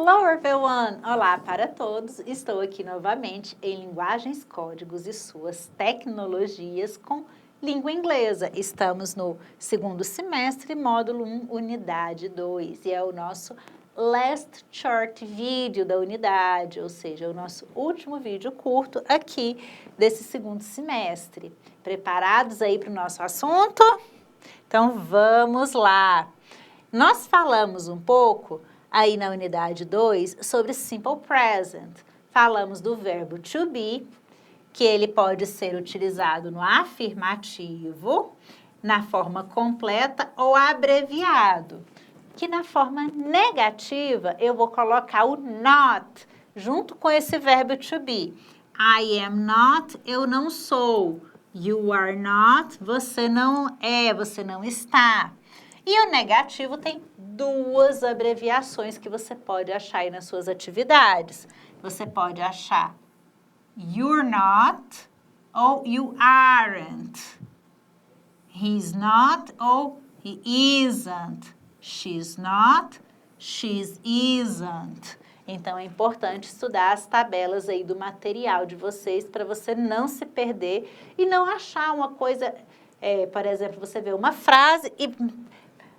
Hello everyone! Olá para todos! Estou aqui novamente em Linguagens, Códigos e Suas Tecnologias com língua inglesa. Estamos no segundo semestre, módulo 1, unidade 2, e é o nosso last short video da unidade, ou seja, o nosso último vídeo curto aqui desse segundo semestre. Preparados aí para o nosso assunto? Então vamos lá! Nós falamos um pouco aí na unidade 2 sobre simple present. Falamos do verbo to be, que ele pode ser utilizado no afirmativo, na forma completa ou abreviado. Que na forma negativa eu vou colocar o not junto com esse verbo to be. I am not, eu não sou. You are not, você não é, você não está. E o negativo tem duas abreviações que você pode achar aí nas suas atividades. Você pode achar you're not ou you aren't. He's not ou he isn't. She's not, she's isn't. Então, é importante estudar as tabelas aí do material de vocês para você não se perder e não achar uma coisa... por exemplo, você vê uma frase e...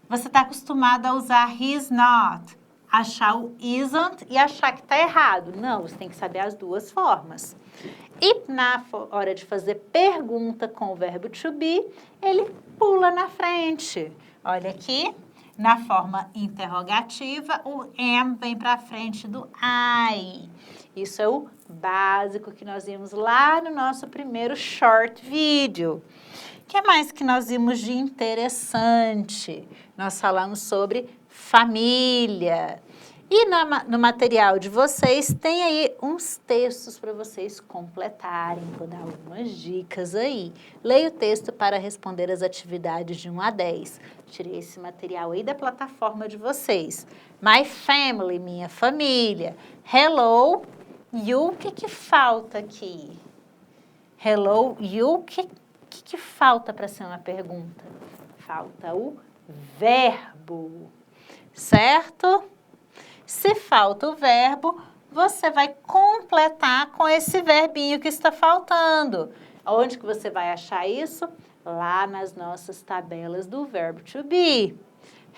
Você está acostumado a usar he's not, achar o isn't e achar que está errado. Não, você tem que saber as duas formas. E na hora de fazer pergunta com o verbo to be, ele pula na frente. Olha aqui, na forma interrogativa, o am vem para frente do I. Isso é o básico que nós vimos lá no nosso primeiro short video. O que mais que nós vimos de interessante? Nós falamos sobre família. E no material de vocês tem aí uns textos para vocês completarem. Vou dar algumas dicas aí. Leia o texto para responder as atividades de 1 a 10. Tirei esse material aí da plataforma de vocês. My family, minha família. Hello, you, o que falta aqui? Hello, you, o que falta para ser uma pergunta? Falta o verbo, certo? Se falta o verbo, você vai completar com esse verbinho que está faltando. Onde que você vai achar isso? Lá nas nossas tabelas do verbo to be.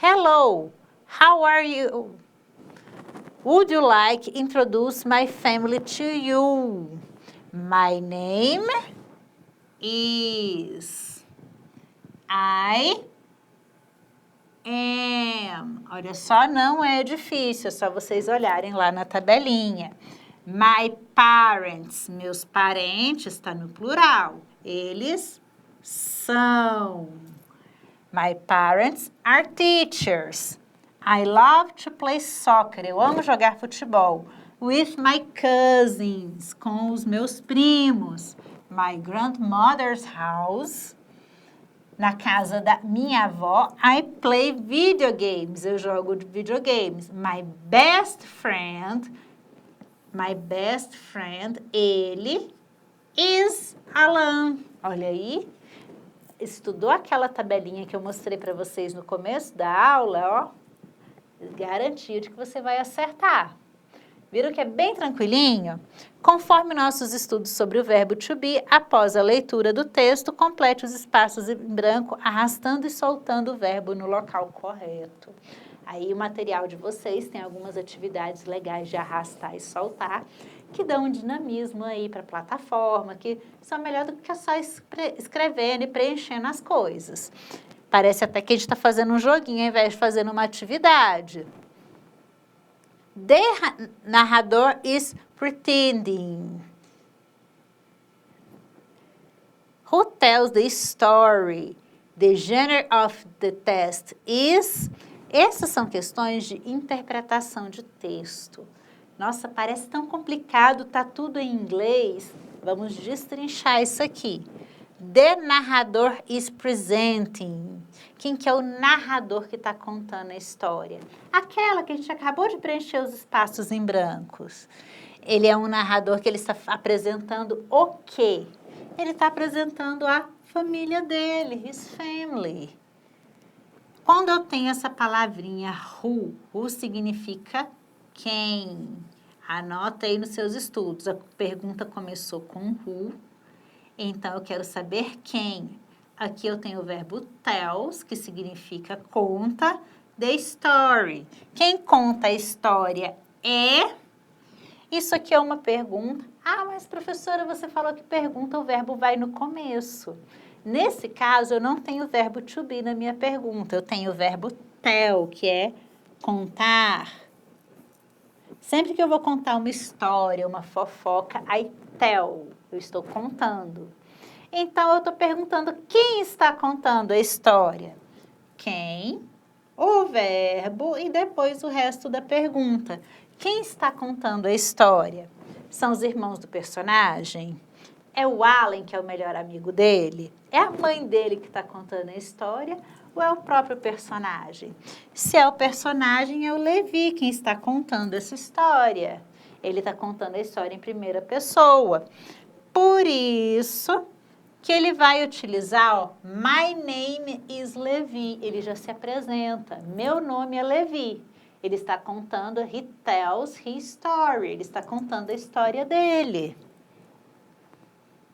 Hello, how are you? Would you like to introduce my family to you? My name is, I am. Olha só, não é difícil, é só vocês olharem lá na tabelinha. My parents, meus parentes, está no plural. Eles são. My parents are teachers. I love to play soccer. Eu amo jogar futebol. With my cousins, com os meus primos. My grandmother's house, na casa da minha avó, I play video games, eu jogo videogames. My best friend, ele is Alan. Olha aí, estudou aquela tabelinha que eu mostrei para vocês no começo da aula, ó, garantia de que você vai acertar. Viram que é bem tranquilinho? Conforme nossos estudos sobre o verbo to be, após a leitura do texto, complete os espaços em branco, arrastando e soltando o verbo no local correto. Aí o material de vocês tem algumas atividades legais de arrastar e soltar, que dão um dinamismo aí para a plataforma, que são melhor do que só escrevendo e preenchendo as coisas. Parece até que a gente está fazendo um joguinho ao invés de fazendo uma atividade. The narrador is pretending. Who tells the story? The genre of the test is... Essas são questões de interpretação de texto. Nossa, parece tão complicado, tá tudo em inglês. Vamos destrinchar isso aqui. The narrador is presenting. Quem que é o narrador que está contando a história? Aquela que a gente acabou de preencher os espaços em brancos. Ele é um narrador que ele está apresentando o quê? Ele está apresentando a família dele, his family. Quando eu tenho essa palavrinha who significa Quem? Anota aí nos seus estudos. A pergunta começou com who. Então, eu quero saber quem. Aqui eu tenho o verbo tells, que significa conta. The story. Quem conta a história é... Isso aqui é uma pergunta. Ah, mas professora, você falou que pergunta, o verbo vai no começo. Nesse caso, eu não tenho o verbo to be na minha pergunta. Eu tenho o verbo tell, que é contar. Sempre que eu vou contar uma história, uma fofoca, I tell. Eu estou contando. Então, eu estou perguntando quem está contando a história. Quem, o verbo e depois o resto da pergunta. Quem está contando a história? São os irmãos do personagem? É o Alan, que é o melhor amigo dele? É a mãe dele que está contando a história? Ou é o próprio personagem? Se é o personagem, é o Levi quem está contando essa história. Ele está contando a história em primeira pessoa. Por isso que ele vai utilizar, ó, My name is Levi. Ele já se apresenta. Meu nome é Levi. Ele está contando, he tells his story. Ele está contando a história dele.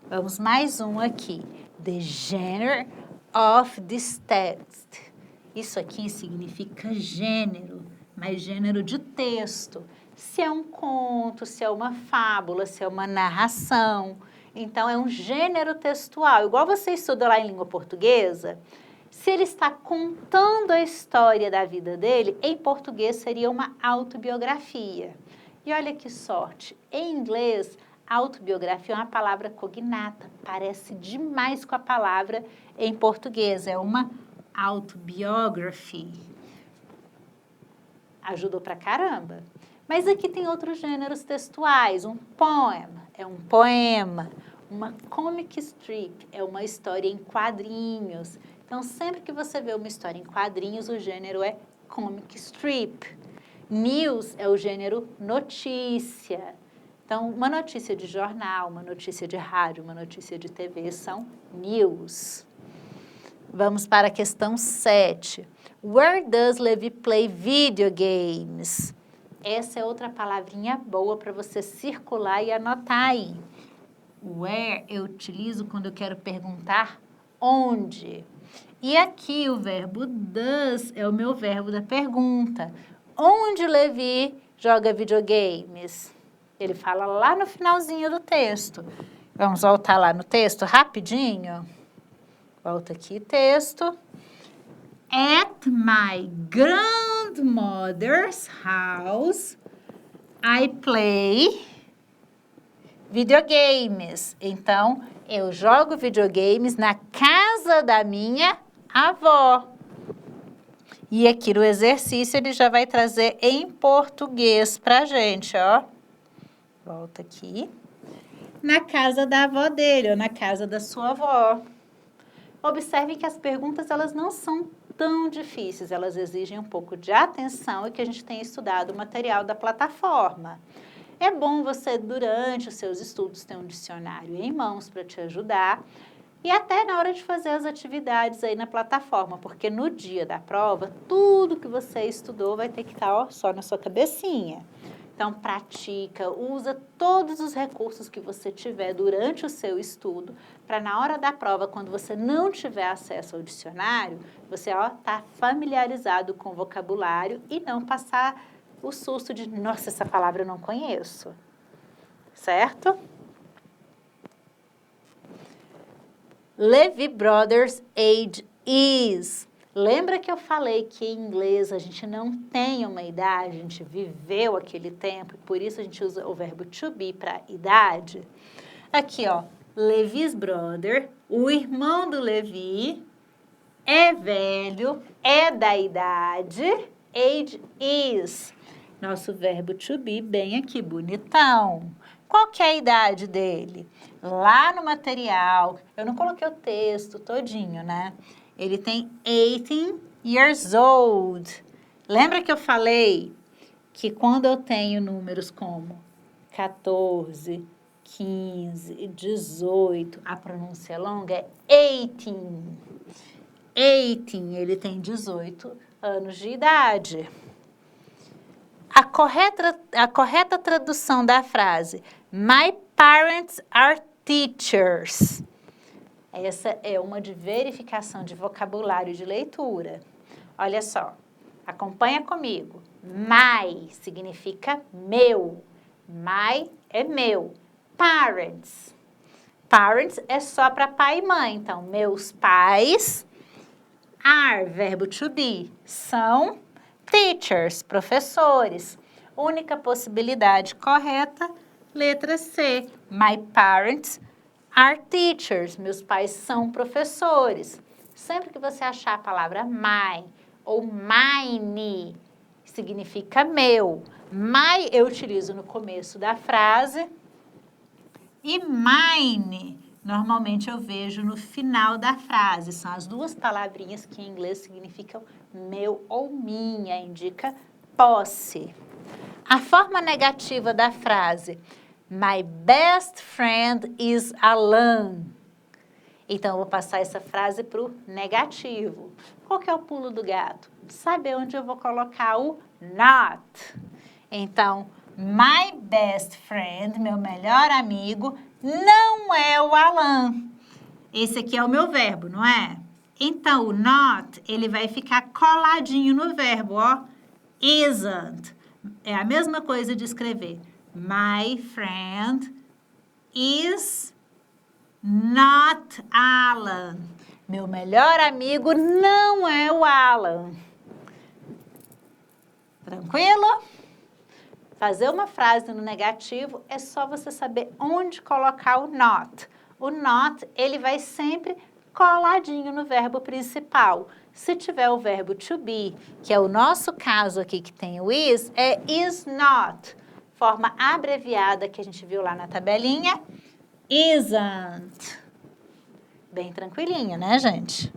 Vamos mais um aqui. The genre of this text. Isso aqui significa gênero, mas gênero de texto. Se é um conto, se é uma fábula, se é uma narração. Então, é um gênero textual. Igual você estuda lá em língua portuguesa, se ele está contando a história da vida dele, em português seria uma autobiografia. E olha que sorte, em inglês, autobiografia é uma palavra cognata, parece demais com a palavra em português, é uma autobiography. Ajudou pra caramba. Mas aqui tem outros gêneros textuais, um poem é um poema, uma comic strip é uma história em quadrinhos. Então, sempre que você vê uma história em quadrinhos, o gênero é comic strip. News é o gênero notícia. Então, uma notícia de jornal, uma notícia de rádio, uma notícia de TV são news. Vamos para a questão 7. Where does Levi play video games? Essa é outra palavrinha boa para você circular e anotar aí. Where eu utilizo quando eu quero perguntar onde. E aqui o verbo does é o meu verbo da pergunta. Onde Levi joga videogames? Ele fala lá no finalzinho do texto. Vamos voltar lá no texto rapidinho? Volta aqui, texto. At my grandmother's house, I play videogames. Então, eu jogo videogames na casa da minha avó. E aqui no exercício ele já vai trazer em português pra gente, ó. Volta aqui. Na casa da avó dele, ou na casa da sua avó. Observem que as perguntas, elas não são tão difíceis, elas exigem um pouco de atenção e que a gente tenha estudado o material da plataforma. É bom você, durante os seus estudos, ter um dicionário em mãos para te ajudar e até na hora de fazer as atividades aí na plataforma, porque no dia da prova, tudo que você estudou vai ter que estar, ó, só na sua cabecinha. Então, pratica, usa todos os recursos que você tiver durante o seu estudo, para na hora da prova, quando você não tiver acesso ao dicionário, você tá familiarizado com o vocabulário e não passar o susto de, nossa, essa palavra eu não conheço. Certo? Levi Brothers' age is. Lembra que eu falei que em inglês a gente não tem uma idade, a gente viveu aquele tempo, e por isso a gente usa o verbo to be para idade? Aqui, ó, Levi's brother, o irmão do Levi, é velho, é da idade, age is. Nosso verbo to be bem aqui, bonitão. Qual que é a idade dele? Lá no material, eu não coloquei o texto todinho, né? Ele tem 18 years old. Lembra que eu falei que quando eu tenho números como 14, 15, 18, a pronúncia longa é 18. 18, ele tem 18 anos de idade. A correta tradução da frase, My parents are teachers. Essa é uma de verificação de vocabulário de leitura. Olha só, acompanha comigo. My significa meu. My é meu. Parents. Parents é só para pai e mãe. Então, meus pais, are, verbo to be, são teachers, professores. Única possibilidade correta, letra C. My parents are teachers. Meus pais são professores. Sempre que você achar a palavra my ou mine, significa meu. My eu utilizo no começo da frase e mine, normalmente eu vejo no final da frase. São as duas palavrinhas que em inglês significam meu ou minha, indica posse. A forma negativa da frase, My best friend is Alan. Então, eu vou passar essa frase para o negativo. Qual que é o pulo do gato? Saber onde eu vou colocar o not. Então, my best friend, meu melhor amigo, não é o Alan. Esse aqui é o meu verbo, não é? Então, o not, ele vai ficar coladinho no verbo, ó. Isn't. É a mesma coisa de escrever. My friend is not Alan. Meu melhor amigo não é o Alan. Tranquilo? Fazer uma frase no negativo é só você saber onde colocar o not. O not, ele vai sempre coladinho no verbo principal. Se tiver o verbo to be, que é o nosso caso aqui que tem o is, é is not. Forma abreviada que a gente viu lá na tabelinha, isn't. Bem tranquilinho, né, gente?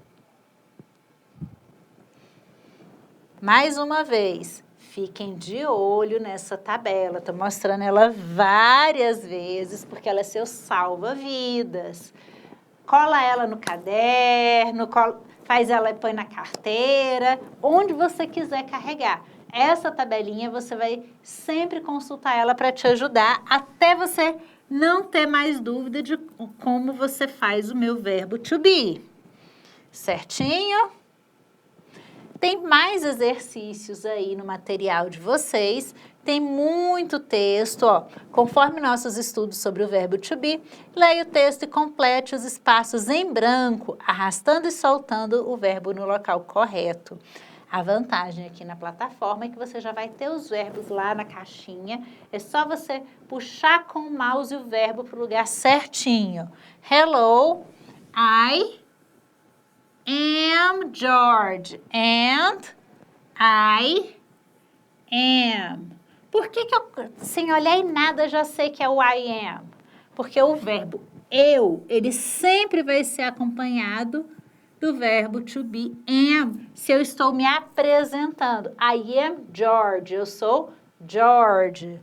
Mais uma vez, fiquem de olho nessa tabela. Estou mostrando ela várias vezes, porque ela é seu salva-vidas. Cola ela no caderno, faz ela e põe na carteira, onde você quiser carregar. Essa tabelinha você vai sempre consultar ela para te ajudar, até você não ter mais dúvida de como você faz o meu verbo to be. Certinho? Tem mais exercícios aí no material de vocês, tem muito texto, ó. Conforme nossos estudos sobre o verbo to be, leia o texto e complete os espaços em branco, arrastando e soltando o verbo no local correto. A vantagem aqui na plataforma é que você já vai ter os verbos lá na caixinha, é só você puxar com o mouse o verbo para o lugar certinho. Hello, I am George and I am. Por que eu, sem olhar em nada, já sei que é o I am? Porque o verbo eu, ele sempre vai ser acompanhado do verbo to be am. Se eu estou me apresentando, I am George, eu sou George.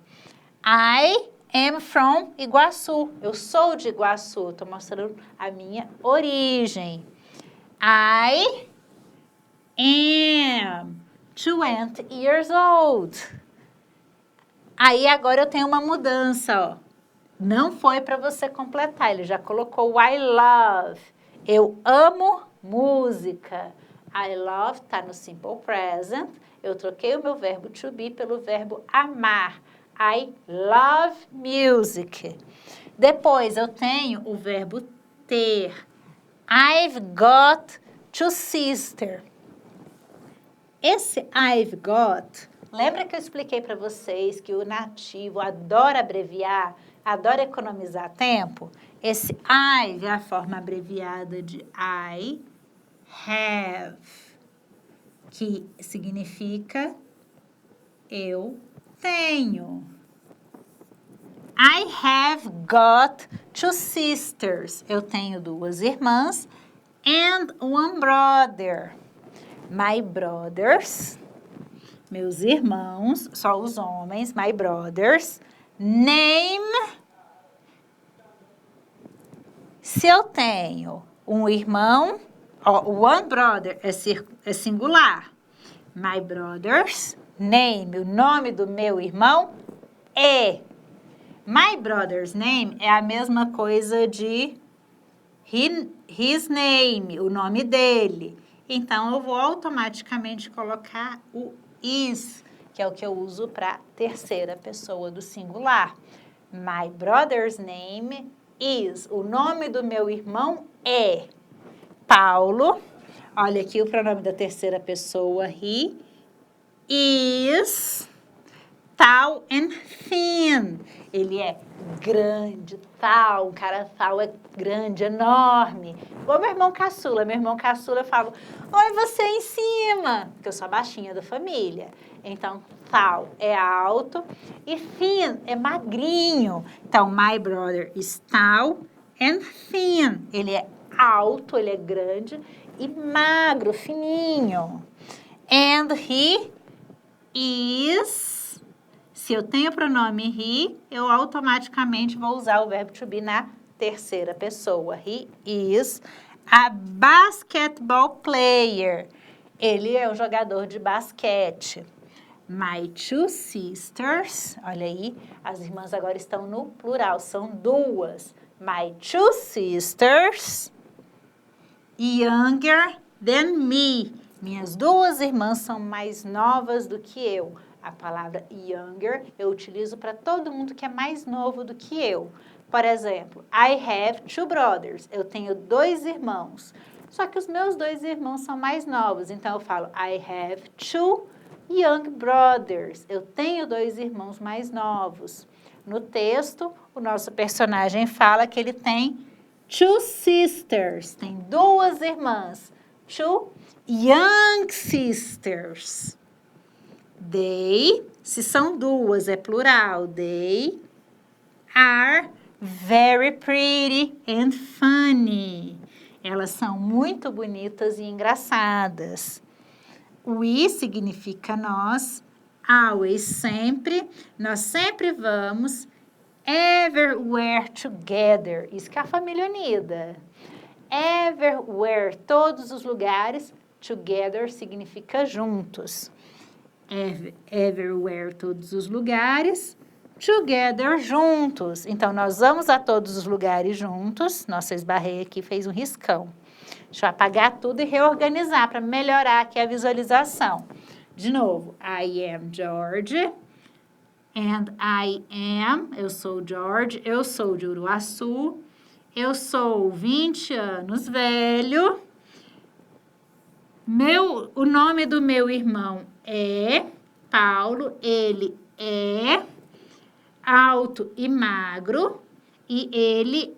I am from Iguaçu, eu sou de Iguaçu, estou mostrando a minha origem. I am 20 years old. Aí agora eu tenho uma mudança, ó. Não foi para você completar, ele já colocou o I love. Eu amo música. I love está no simple present. Eu troquei o meu verbo to be pelo verbo amar. I love music. Depois eu tenho o verbo ter. I've got two sisters. Esse I've got, lembra que eu expliquei para vocês que o nativo adora abreviar, adora economizar tempo? Esse I've é a forma abreviada de I have, que significa eu tenho. I have got two sisters. Eu tenho duas irmãs and one brother. My brothers, meus irmãos, só os homens, my brothers, name. Se eu tenho um irmão, ó, one brother é singular. My brothers' name, o nome do meu irmão é. My brother's name é a mesma coisa de his name, o nome dele. Então, eu vou automaticamente colocar o is, que é o que eu uso para terceira pessoa do singular. My brother's name is. O nome do meu irmão é Paulo. Olha aqui o pronome da terceira pessoa, he is tall and thin. Ele é grande, tal, um cara tal é grande, enorme. Igual meu irmão caçula. Meu irmão caçula, eu falo, oi, você em cima, porque eu sou a baixinha da família. Então, tal é alto e thin é magrinho. Então, my brother is tall and thin. Ele é alto, ele é grande e magro, fininho. And he is, se eu tenho o pronome he, eu automaticamente vou usar o verbo to be na terceira pessoa. He is a basketball player. Ele é um jogador de basquete. My two sisters, olha aí, as irmãs agora estão no plural, são duas. My two sisters, younger than me. Minhas duas irmãs são mais novas do que eu. A palavra younger eu utilizo para todo mundo que é mais novo do que eu. Por exemplo, I have two brothers. Eu tenho dois irmãos. Só que os meus dois irmãos são mais novos. Então, eu falo I have two young brothers. Eu tenho dois irmãos mais novos. No texto, o nosso personagem fala que ele tem two sisters. Tem duas irmãs. Two young sisters. They, se são duas, é plural. They are very pretty and funny. Elas são muito bonitas e engraçadas. We significa nós. Always, sempre. Nós sempre vamos. Everywhere together. Isso que é a família unida. Everywhere, todos os lugares. Together significa juntos. Everywhere, todos os lugares. Together, juntos. Então, nós vamos a todos os lugares juntos. Nossa, eu esbarrei aqui, fez um riscão. Deixa eu apagar tudo e reorganizar para melhorar aqui a visualização. De novo, I am George. And I am, eu sou George, eu sou de Uruaçu. Eu sou 20 anos velho. O nome do meu irmão é Paulo. Ele é alto e magro. E ele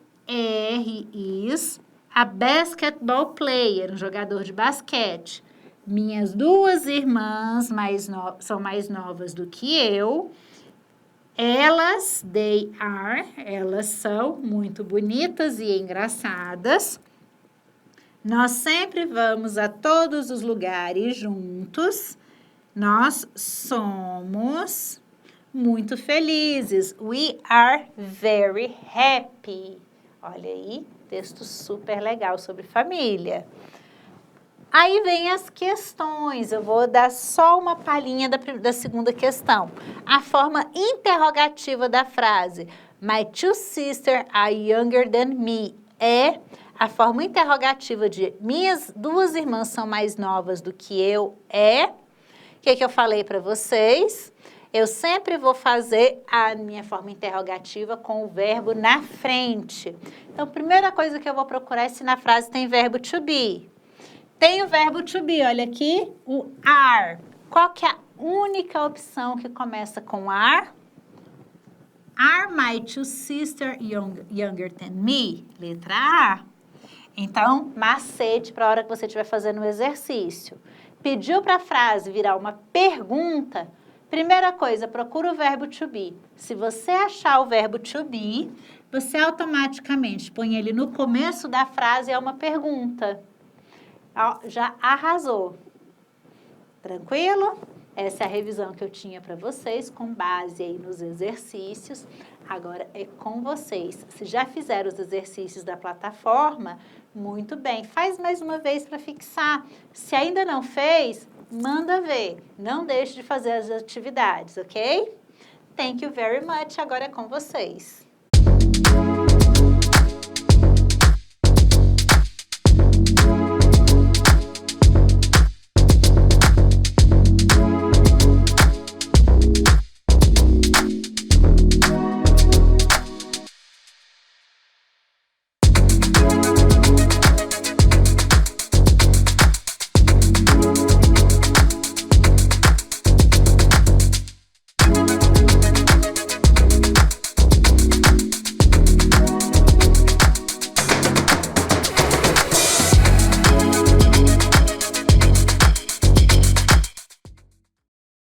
is a basketball player, um jogador de basquete. Minhas duas irmãs são mais novas do que eu. Elas, elas são muito bonitas e engraçadas. Nós sempre vamos a todos os lugares juntos. Nós somos muito felizes. We are very happy. Olha aí, texto super legal sobre família. Aí vem as questões, eu vou dar só uma palhinha da segunda questão. A forma interrogativa da frase, my two sisters are younger than me, é a forma interrogativa de minhas duas irmãs são mais novas do que eu, é. O que eu falei para vocês? Eu sempre vou fazer a minha forma interrogativa com o verbo na frente. Então, a primeira coisa que eu vou procurar é se na frase tem verbo to be. Tem o verbo to be, olha aqui, o are. Qual que é a única opção que começa com are? Are my two sisters younger than me? Letra A. Então, macete para a hora que você estiver fazendo o exercício. Pediu para a frase virar uma pergunta, primeira coisa, procura o verbo to be. Se você achar o verbo to be, você automaticamente põe ele no começo da frase, é uma pergunta. Já arrasou. Tranquilo? Essa é a revisão que eu tinha para vocês, com base aí nos exercícios. Agora é com vocês. Se já fizeram os exercícios da plataforma, muito bem. Faz mais uma vez para fixar. Se ainda não fez, manda ver. Não deixe de fazer as atividades, ok? Thank you very much. Agora é com vocês.